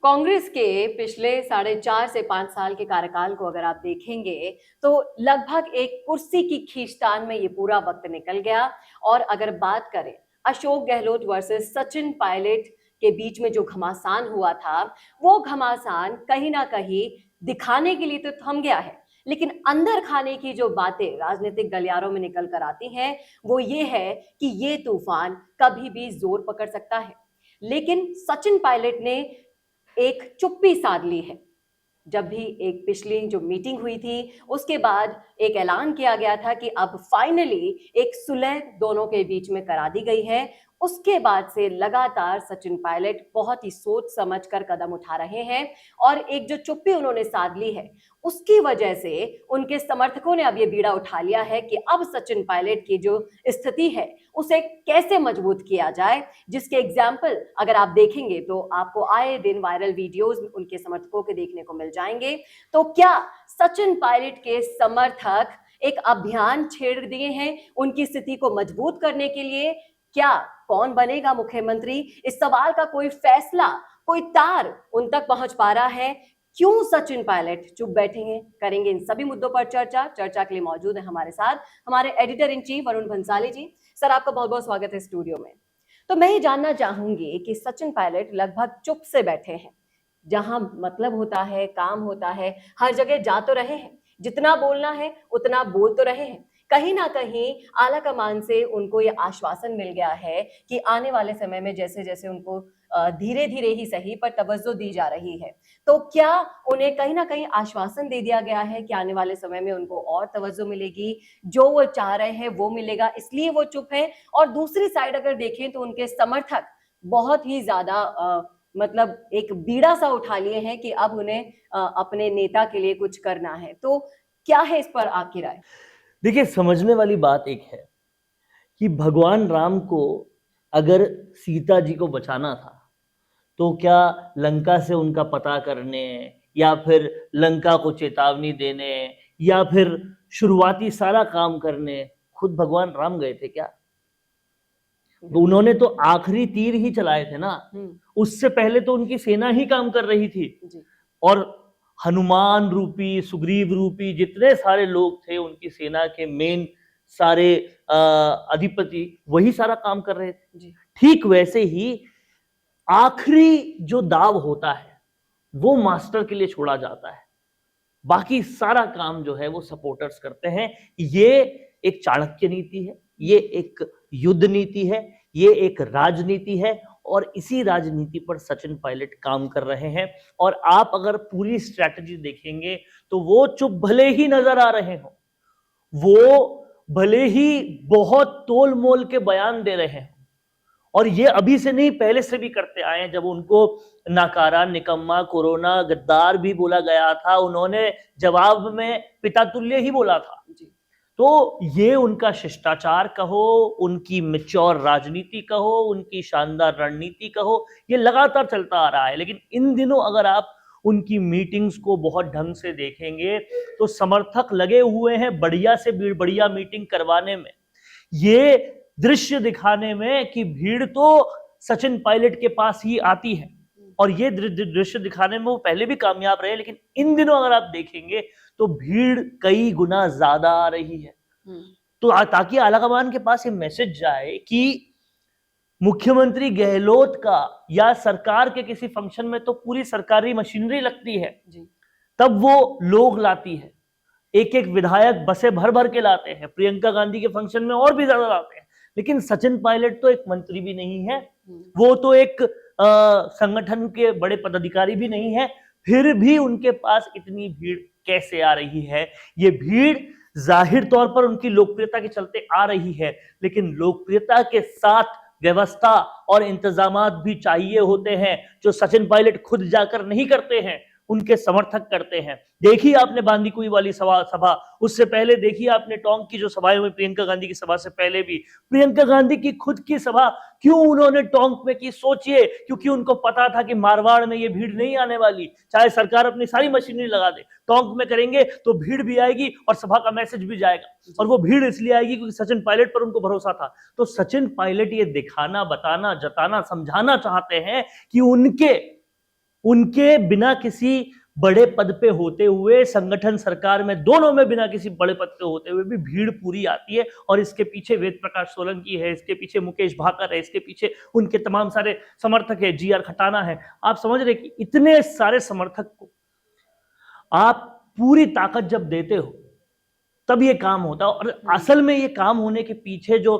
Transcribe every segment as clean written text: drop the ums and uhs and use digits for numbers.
कांग्रेस के पिछले 4.5 से 5 साल के कार्यकाल को अगर आप देखेंगे तो लगभग एक कुर्सी की खींचतान में ये पूरा वक्त निकल गया। और अगर बात करें अशोक गहलोत वर्सेस सचिन पायलट के बीच में जो घमासान हुआ था, वो घमासान कहीं ना कहीं दिखाने के लिए तो थम गया है, लेकिन अंदर खाने की जो बातें राजनीतिक गलियारों में निकल कर आती हैं वो ये है कि ये तूफान कभी भी जोर पकड़ सकता है। लेकिन सचिन पायलट ने एक चुप्पी साध ली है। जब भी एक पिछली जो मीटिंग हुई थी उसके बाद एक ऐलान किया गया था कि अब फाइनली एक सुलह दोनों के बीच में करा दी गई है, उसके बाद से लगातार सचिन पायलट बहुत ही सोच समझ कर कदम उठा रहे हैं। और एक जो चुप्पी उन्होंने साध ली है उसकी वजह से उनके समर्थकों ने अब ये बीड़ा उठा लिया है कि अब सचिन पायलट की जो स्थिति है उसे कैसे मजबूत किया जाए, जिसके एग्जाम्पल अगर आप देखेंगे तो आपको आए दिन वायरल वीडियोस उनके समर्थकों के देखने को मिल जाएंगे। तो क्या सचिन पायलट के समर्थक एक अभियान छेड़ दिए हैं उनकी स्थिति को मजबूत करने के लिए? क्या कौन बनेगा मुख्यमंत्री, इस सवाल का कोई फैसला, कोई तार उन तक पहुंच पा रहा है? क्यों सचिन पायलट चुप बैठे हैं? करेंगे इन सभी मुद्दों पर चर्चा के लिए मौजूद है हमारे साथ हमारे editor in chief Varun Bhansali ji. Sir, आपका बहुत बहुत स्वागत है स्टूडियो में। तो मैं ये जानना चाहूंगी कि सचिन पायलट लगभग चुप से बैठे हैं, जहां मतलब होता है, काम होता है, हर जगह जा तो रहे हैं, जितना बोलना है उतना बोल तो रहे हैं। कहीं ना कहीं आला कमान से उनको ये आश्वासन मिल गया है कि आने वाले समय में जैसे जैसे उनको धीरे धीरे ही सही पर तवज्जो दी जा रही है, तो क्या उन्हें कहीं ना कहीं आश्वासन दे दिया गया है कि आने वाले समय में उनको और तवज्जो मिलेगी, जो वो चाह रहे हैं वो मिलेगा, इसलिए वो चुप है? और दूसरी साइड अगर देखें तो उनके समर्थक बहुत ही ज्यादा मतलब एक बीड़ा सा उठा लिए हैं कि अब उन्हें अपने नेता के लिए कुछ करना है। तो क्या है इस पर आपकी राय? देखिए, समझने वाली बात एक है कि भगवान राम को अगर सीता जी को बचाना था तो क्या लंका से उनका पता करने या फिर लंका को चेतावनी देने या फिर शुरुआती सारा काम करने खुद भगवान राम गए थे क्या? तो उन्होंने तो आखिरी तीर ही चलाए थे ना, उससे पहले तो उनकी सेना ही काम कर रही थी। और हनुमान रूपी, सुग्रीव रूपी जितने सारे लोग थे उनकी सेना के मेन सारे अधिपति वही सारा काम कर रहे थे। ठीक वैसे ही आखिरी जो दाव होता है वो मास्टर के लिए छोड़ा जाता है, बाकी सारा काम जो है वो सपोर्टर्स करते हैं। ये एक चाणक्य नीति है, ये एक युद्ध नीति है, ये एक राजनीति है और इसी राजनीति पर सचिन पायलट काम कर रहे हैं। और आप अगर पूरी स्ट्रैटेजी देखेंगे तो वो चुप भले ही नजर आ रहे हो, वो भले ही बहुत तोल मोल के बयान दे रहे हैं, और ये अभी से नहीं पहले से भी करते आए हैं। जब उनको नाकारा, निकम्मा, कोरोना, गद्दार भी बोला गया था, उन्होंने जवाब में पिता तुल्य ही बोला था। तो ये उनका शिष्टाचार कहो, उनकी मैच्योर राजनीति कहो, उनकी शानदार रणनीति कहो, ये लगातार चलता आ रहा है। लेकिन इन दिनों अगर आप उनकी मीटिंग्स को बहुत ढंग से देखेंगे तो समर्थक लगे हुए हैं बढ़िया से बढ़िया मीटिंग करवाने में, ये दृश्य दिखाने में कि भीड़ तो सचिन पायलट के पास ही आती है, और ये दृश्य दिखाने में वो पहले भी कामयाब रहे। लेकिन इन दिनों अगर आप देखेंगे तो भीड़ कई गुना ज्यादा आ रही है। तो ताकि आलाकमान के पास ये मैसेज जाए कि मुख्यमंत्री गहलोत का या सरकार के किसी फंक्शन में तो पूरी सरकारी मशीनरी लगती है, तब वो लोग लाती है, एक एक विधायक बसें भर भर के लाते हैं, प्रियंका गांधी के फंक्शन में और भी ज्यादा लाते हैं। लेकिन सचिन पायलट तो एक मंत्री भी नहीं है, वो तो एक संगठन के बड़े पदाधिकारी भी नहीं है, फिर भी उनके पास इतनी भीड़ कैसे आ रही है? ये भीड़ जाहिर तौर पर उनकी लोकप्रियता के चलते आ रही है, लेकिन लोकप्रियता के साथ व्यवस्था और इंतजामात भी चाहिए होते हैं, जो सचिन पायलट खुद जाकर नहीं करते हैं, उनके समर्थक करते हैं। देखिए आपने बांदीकुई वाली सभा, उससे पहले देखिए आपने टोंक की जो सभाएं हुई प्रियंका गांधी की सभा से पहले भी, प्रियंका गांधी की खुद की सभा क्यों उन्होंने टोंक में की? सोचिए, क्योंकि उनको पता था कि मारवाड़ में ये भीड़ नहीं आने वाली, चाहे सरकार अपनी सारी मशीनरी लगा दे, टोंक में करेंगे तो भीड़ भी आएगी और सभा का मैसेज भी जाएगा। और वो भीड़ इसलिए आएगी क्योंकि सचिन पायलट पर उनको भरोसा था। तो सचिन पायलट ये दिखाना, बताना, जताना, समझाना चाहते हैं कि उनके बिना किसी बड़े पद पे होते हुए, संगठन सरकार में दोनों में बिना किसी बड़े पद पे होते हुए भी भीड़ पूरी आती है, और इसके पीछे वेद प्रकाश सोलंकी है, इसके पीछे मुकेश भाकर है, इसके पीछे उनके तमाम सारे समर्थक है, जी आर खटाना है। आप समझ रहे कि इतने सारे समर्थक को आप पूरी ताकत जब देते हो तब ये काम होता है। और असल में ये काम होने के पीछे जो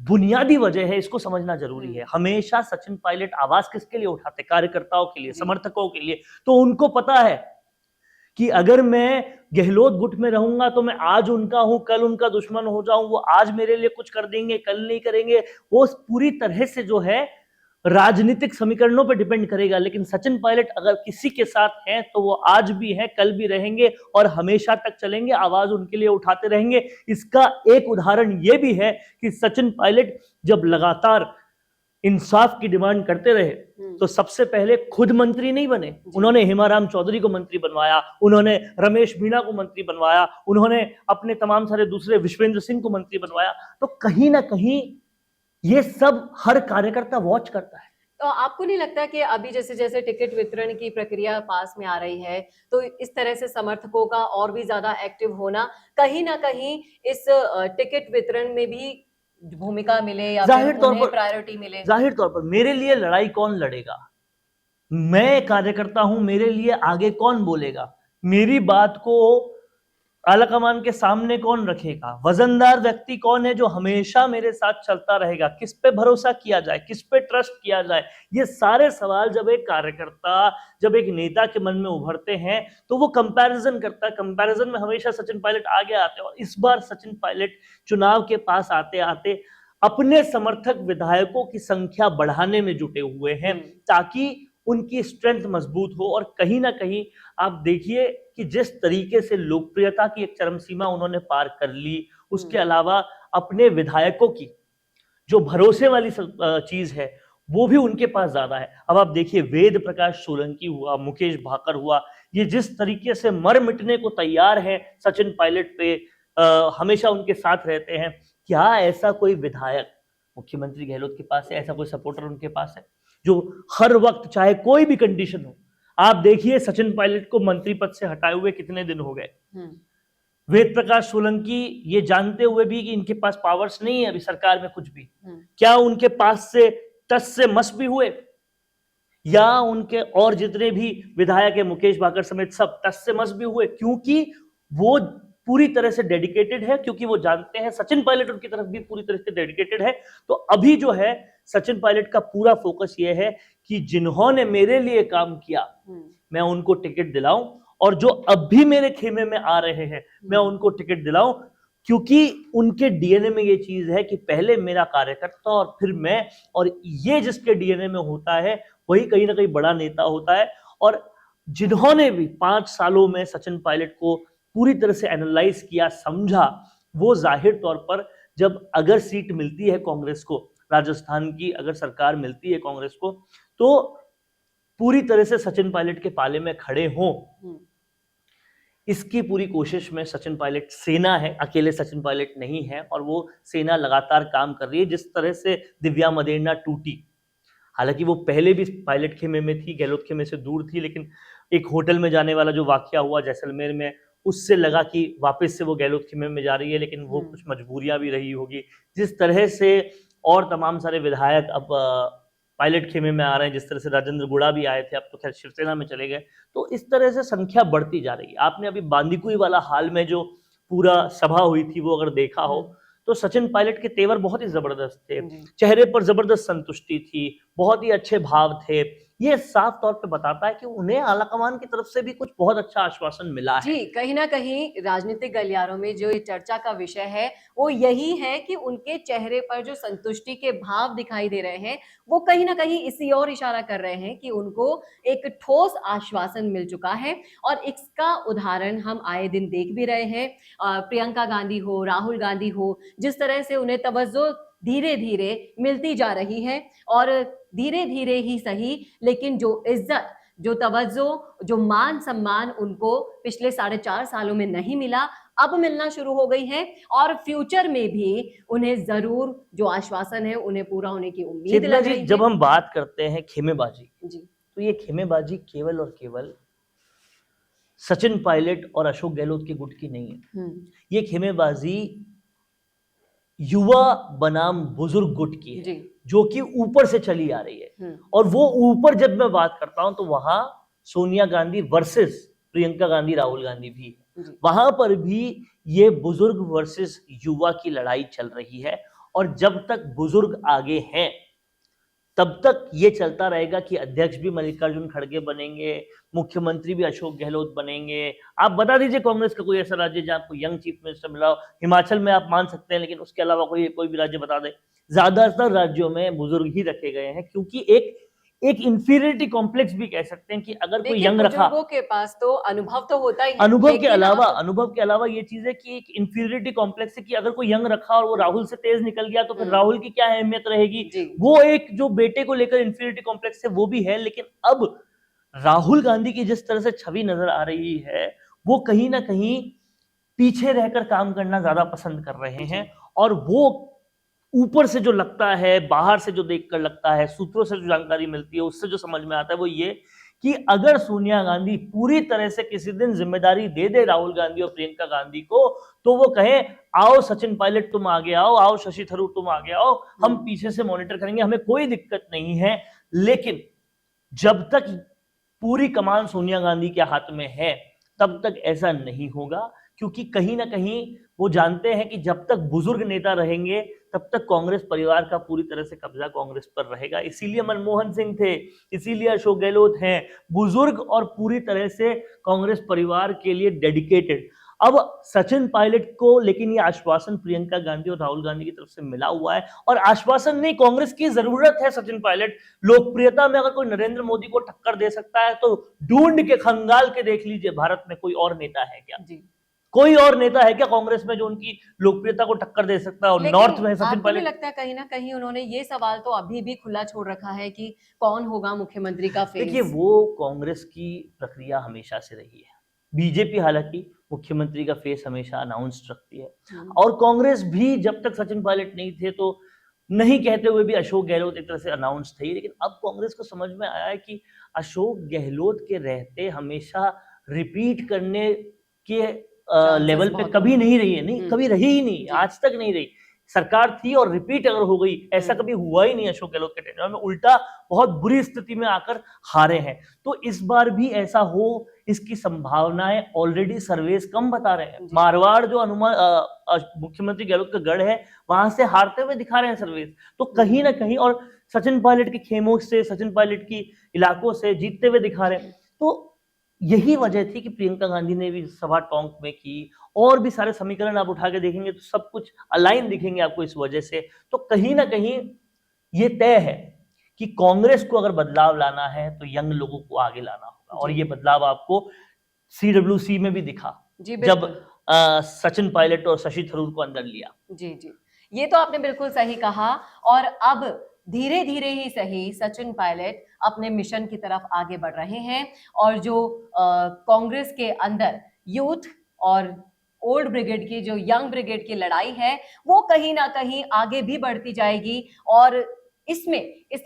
बुनियादी वजह है, इसको समझना जरूरी है। हमेशा सचिन पायलट आवाज किसके लिए उठाते? कार्यकर्ताओं के लिए, समर्थकों के लिए। तो उनको पता है कि अगर मैं गहलोत गुट में रहूंगा तो मैं आज उनका हूं, कल उनका दुश्मन हो जाऊं। वो आज मेरे लिए कुछ कर देंगे, कल नहीं करेंगे। वो पूरी तरह से जो है राजनीतिक समीकरणों पर डिपेंड करेगा। लेकिन सचिन पायलट अगर किसी के साथ हैं तो वो आज भी हैं, कल भी रहेंगे और हमेशा तक चलेंगे, आवाज उनके लिए उठाते रहेंगे। इसका एक उदाहरण ये भी है कि सचिन पायलट जब लगातार इंसाफ की डिमांड करते रहे तो सबसे पहले खुद मंत्री नहीं बने, उन्होंने हेमाराम चौधरी को मंत्री बनवाया, उन्होंने रमेश मीणा को मंत्री बनवाया, उन्होंने अपने तमाम सारे दूसरे विश्वेंद्र सिंह को मंत्री बनवाया। तो कहीं ना कहीं ये सब हर कार्यकर्ता वॉच करता है। तो आपको नहीं लगता कि अभी जैसे जैसे टिकट वितरण की प्रक्रिया पास में आ रही है, तो इस तरह से समर्थकों का और भी ज्यादा एक्टिव होना कहीं ना कहीं इस टिकट वितरण में भी भूमिका मिले या जाहिर फिर तौर उन्हें पर प्रायोरिटी मिले? जाहिर तौर पर मेरे लिए लड़ाई कौन लड़ेगा? मैं कार्यकर्ता हूं, मेरे लिए आगे कौन बोलेगा? मेरी बात को आलाकमान के सामने कौन रखेगा? वजनदार व्यक्ति कौन है जो हमेशा मेरे साथ चलता रहेगा? किस पे भरोसा किया जाए, किस पे ट्रस्ट किया जाए? ये सारे सवाल जब एक कार्यकर्ता, जब एक नेता के मन में उभरते हैं तो वो कंपैरिजन करता है। कंपैरिजन में हमेशा सचिन पायलट आगे आते हैं, और इस बार सचिन पायलट चुनाव के पास आते आते अपने समर्थक विधायकों की संख्या बढ़ाने में जुटे हुए हैं ताकि उनकी स्ट्रेंथ मजबूत हो। और कहीं ना कहीं आप देखिए कि जिस तरीके से लोकप्रियता की एक चरम सीमा उन्होंने पार कर ली, उसके अलावा अपने विधायकों की जो भरोसे वाली चीज है वो भी उनके पास ज्यादा है। अब आप देखिए वेद प्रकाश सोलंकी हुआ, मुकेश भाकर हुआ, ये जिस तरीके से मर मिटने को तैयार है सचिन पायलट पे, हमेशा उनके साथ रहते हैं। क्या ऐसा कोई विधायक मुख्यमंत्री गहलोत के पास है? ऐसा कोई सपोर्टर उनके पास है जो हर वक्त, चाहे कोई भी कंडीशन हो? आप देखिए सचिन पायलट को मंत्री पद से हटाए हुए कितने दिन हो गए। वेद प्रकाश सोलंकी ये जानते हुए भी कि इनके पास पावर्स नहीं है अभी सरकार में कुछ भी, क्या उनके पास से टस से मस भी हुए? या उनके और जितने भी विधायक है, मुकेश भाकर समेत सब, टस से मस भी हुए? क्योंकि वो पूरी तरह से डेडिकेटेड है, क्योंकि वो जानते हैं सचिन पायलट उनकी तरफ भी पूरी तरह से डेडिकेटेड है। तो अभी जो है सचिन पायलट का पूरा फोकस ये है कि जिन्होंने मेरे लिए काम किया मैं उनको टिकट दिलाऊं, और जो अब भी मेरे खेमे में आ रहे हैं मैं उनको टिकट दिलाऊं, क्योंकि उनके डीएनए में ये चीज है कि पहले मेरा कार्यकर्ता और फिर मैं। और ये जिसके डीएनए में होता है वही कहीं ना कहीं बड़ा नेता होता है। और जिन्होंने भी 5 सालों में सचिन पायलट को पूरी तरह से एनालाइज किया, समझा, वो जाहिर तौर पर जब अगर सीट मिलती है कांग्रेस को, राजस्थान की अगर सरकार मिलती है कांग्रेस को, तो पूरी तरह से सचिन पायलट के पाले में खड़े हों, इसकी पूरी कोशिश में सचिन पायलट, सेना है, अकेले सचिन पायलट नहीं है, और वो सेना लगातार काम कर रही है। जिस तरह से दिव्या मदेरना टूटी, हालांकि वो पहले भी पायलट खेमे में थी, गहलोत खेमे से दूर थी, लेकिन एक होटल में जाने वाला जो वाकया हुआ जैसलमेर में, उससे लगा कि वापस से वो गहलोत खेमे में जा रही है, लेकिन वो कुछ मजबूरियां भी रही होगी। जिस तरह से और तमाम सारे विधायक अब पायलट खेमे में आ रहे हैं, जिस तरह से राजेंद्र गुड़ा भी आए थे, अब तो खैर शिवसेना में चले गए, तो इस तरह से संख्या बढ़ती जा रही है। आपने अभी बांदीकुई वाला हाल में जो पूरा सभा हुई थी वो अगर देखा हो तो सचिन पायलट के तेवर बहुत ही जबरदस्त थे, चेहरे पर जबरदस्त संतुष्टि थी, बहुत ही अच्छे भाव थे। ये साफ तौर पे बताता है कि उन्हें आलाकमान की तरफ से भी कुछ बहुत अच्छा आश्वासन मिला है। जी, कहीं ना कहीं राजनीतिक गलियारों में जो ये चर्चा का विषय है वो यही है कि उनके चेहरे पर जो संतुष्टि के भाव दिखाई दे रहे हैं वो कहीं ना कहीं इसी ओर इशारा कर रहे हैं कि उनको एक ठोस आश्वासन मिल चुका है। और इसका उदाहरण हम आए दिन देख भी रहे हैं। प्रियंका गांधी हो, राहुल गांधी हो, जिस तरह से उन्हें तवज्जो धीरे धीरे मिलती जा रही है, और धीरे धीरे ही सही, लेकिन जो इज्जत, जो तवज्जो, जो मान सम्मान उनको पिछले 4.5 सालों में नहीं मिला, अब मिलना शुरू हो गई है। और फ्यूचर में भी उन्हें जरूर जो आश्वासन है उन्हें पूरा होने की उम्मीद लग रही है। जब हम बात करते हैं खेमेबाजी, जी, तो ये खेमेबाजी केवल और केवल सचिन पायलट और अशोक गहलोत के गुट की नहीं है। ये खेमेबाजी युवा बनाम बुजुर्ग गुट की है, जो कि ऊपर से चली आ रही है। और वो ऊपर जब मैं बात करता हूं तो वहां सोनिया गांधी वर्सेस प्रियंका गांधी, राहुल गांधी भी है। वहां पर भी ये बुजुर्ग वर्सेस युवा की लड़ाई चल रही है। और जब तक बुजुर्ग आगे हैं तब तक ये चलता रहेगा कि अध्यक्ष भी मल्लिकार्जुन खड़गे बनेंगे, मुख्यमंत्री भी अशोक गहलोत बनेंगे। आप बता दीजिए कांग्रेस का कोई ऐसा राज्य जहां आपको यंग चीफ मिनिस्टर मिला हो। हिमाचल में आप मान सकते हैं, लेकिन उसके अलावा कोई भी राज्य बता दें। ज्यादातर राज्यों में बुजुर्ग ही रखे गए हैं, क्योंकि एक इंफीरियरिटी कॉम्प्लेक्स भी कह सकते हैं कि अगर कोई यंग रखा, बुजुर्गों के पास तो अनुभव तो होता ही है। अनुभव के अलावा ये चीज है कि एक इंफीरियरिटी कॉम्प्लेक्स है कि अगर कोई यंग रखा और वो राहुल से तेज निकल गया तो फिर राहुल की क्या अहमियत रहेगी। वो एक जो बेटे को लेकर इंफीरियरिटी कॉम्प्लेक्स है वो भी है। लेकिन अब राहुल गांधी की जिस तरह से छवि नजर आ रही है, वो कहीं ना कहीं पीछे रहकर काम करना ज्यादा पसंद कर रहे हैं। और वो ऊपर से जो लगता है, बाहर से जो देखकर लगता है, सूत्रों से जो जानकारी मिलती है, उससे जो समझ में आता है वो ये कि अगर सोनिया गांधी पूरी तरह से किसी दिन जिम्मेदारी दे दे राहुल गांधी और प्रियंका गांधी को, तो वो कहे आओ सचिन पायलट तुम आगे आओ, आओ शशि थरूर तुम आगे आओ, हम पीछे से मॉनिटर करेंगे, हमें कोई दिक्कत नहीं है। लेकिन जब तक पूरी कमान सोनिया गांधी के हाथ में है तब तक ऐसा नहीं होगा, क्योंकि कहीं ना कहीं वो जानते हैं कि जब तक बुजुर्ग नेता रहेंगे तब तक कांग्रेस परिवार का पूरी तरह से कब्जा कांग्रेस पर रहेगा। इसीलिए मनमोहन सिंह थे, इसीलिए अशोक गहलोत हैं, बुजुर्ग और पूरी तरह से कांग्रेस परिवार के लिए डेडिकेटेड। अब सचिन पायलट को लेकिन ये आश्वासन प्रियंका गांधी और राहुल गांधी की तरफ से मिला हुआ है। और आश्वासन नहीं, कांग्रेस की जरूरत है सचिन पायलट। लोकप्रियता में अगर कोई नरेंद्र मोदी को टक्कर दे सकता है तो ढूंढ के खंगाल के देख लीजिए भारत में कोई और नेता है क्या जी? कोई और नेता है क्या कांग्रेस में जो उनकी लोकप्रियता को टक्कर दे सकता है? और नॉर्थ में सचिन पायलट, लगता है कहीं ना कहीं उन्होंने ये सवाल तो अभी भी खुला छोड़ रखा है कि कौन होगा मुख्यमंत्री का फेस। देखिए, वो कांग्रेस की प्रक्रिया हमेशा से रही है। बीजेपी हालांकि मुख्यमंत्री का फेस हमेशा अनाउंस रखती है, और कांग्रेस भी जब तक सचिन पायलट नहीं थे तो नहीं कहते हुए भी अशोक गहलोत एक तरह से अनाउंस थे। लेकिन अब कांग्रेस को समझ में आया है कि अशोक गहलोत के रहते हमेशा रिपीट करने के लेवल पे कभी नहीं रही है, नहीं कभी रही ही नहीं, आज तक नहीं रही। सरकार थी और रिपीट अगर हो गई, ऐसा कभी हुआ ही नहीं अशोक गहलोत के टेन्योर में, उल्टा बहुत बुरी स्थिति में आकर हारे हैं। तो इस बार भी ऐसा हो, इसकी संभावनाएं ऑलरेडी सर्वेस कम बता रहे हैं। मारवाड़ जो अनुमान मुख्यमंत्री गहलोत का गढ़ है, वहां से हारते हुए दिखा रहे हैं सर्वेस। तो कहीं ना कहीं, और सचिन पायलट के खेमों से, सचिन पायलट की इलाकों से जीतते हुए दिखा रहे हैं। तो यही वजह थी कि प्रियंका गांधी ने भी सभा टोंक में की, और भी सारे समीकरण आप उठा के देखेंगे तो सब कुछ अलाइन दिखेंगे आपको इस वजह से। तो कहीं ना कहीं ये तय है कि कांग्रेस को अगर बदलाव लाना है तो यंग लोगों को आगे लाना होगा। और ये बदलाव आपको CWC में भी दिखा जब सचिन पायलट और शशि थरूर को अंदर लिया। जी, ये तो आपने बिल्कुल सही कहा। और अब धीरे धीरे ही सही सचिन पायलट अपने मिशन की तरफ आगे बढ़ रहे हैं। और जो कांग्रेस के अंदर यूथ और ओल्ड ब्रिगेड की, जो यंग ब्रिगेड की लड़ाई है, वो कहीं ना कहीं आगे भी बढ़ती जाएगी। और इस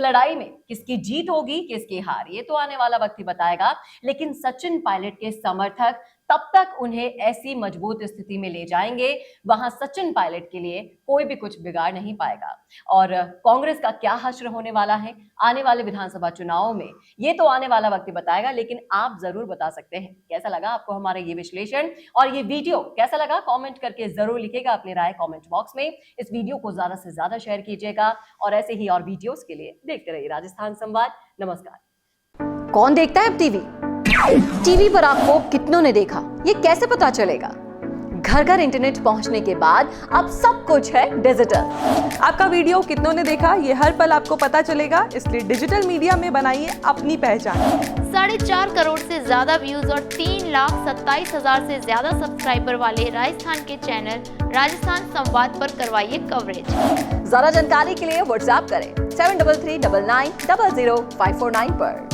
लड़ाई में किसकी जीत होगी, किसकी हार, ये तो आने वाला वक्त ही बताएगा। लेकिन सचिन पायलट के समर्थक तब तक उन्हें ऐसी मजबूत स्थिति में ले जाएंगे, वहां सचिन पायलट के लिए कोई भी कुछ बिगाड़ नहीं पाएगा। और कांग्रेस का क्या हश्र होने वाला है आने वाले विधानसभा चुनावों में, ये तो आने वाला वक्त ही बताएगा। लेकिन आप जरूर बता सकते हैं कैसा लगा आपको हमारा ये विश्लेषण, और ये वीडियो कैसा लगा, कमेंट करके जरूर लिखिएगा अपनी राय कमेंट बॉक्स में। इस वीडियो को ज्यादा से ज्यादा शेयर कीजिएगा, और ऐसे ही और वीडियोस के लिए देखते रहिए राजस्थान संवाद। नमस्कार। कौन देखता है अब टीवी पर आपको कितनों ने देखा, ये कैसे पता चलेगा? घर घर इंटरनेट पहुंचने के बाद अब सब कुछ है डिजिटल। आपका वीडियो कितनों ने देखा, ये हर पल आपको पता चलेगा। इसलिए डिजिटल मीडिया में बनाइए अपनी पहचान। 4.5 करोड़ से ज्यादा व्यूज और 3,27,000 से ज्यादा सब्सक्राइबर वाले राजस्थान के चैनल राजस्थान संवाद पर करवाइए कवरेज। ज्यादा जानकारी के लिए व्हाट्सएप करें 7339900549 पर।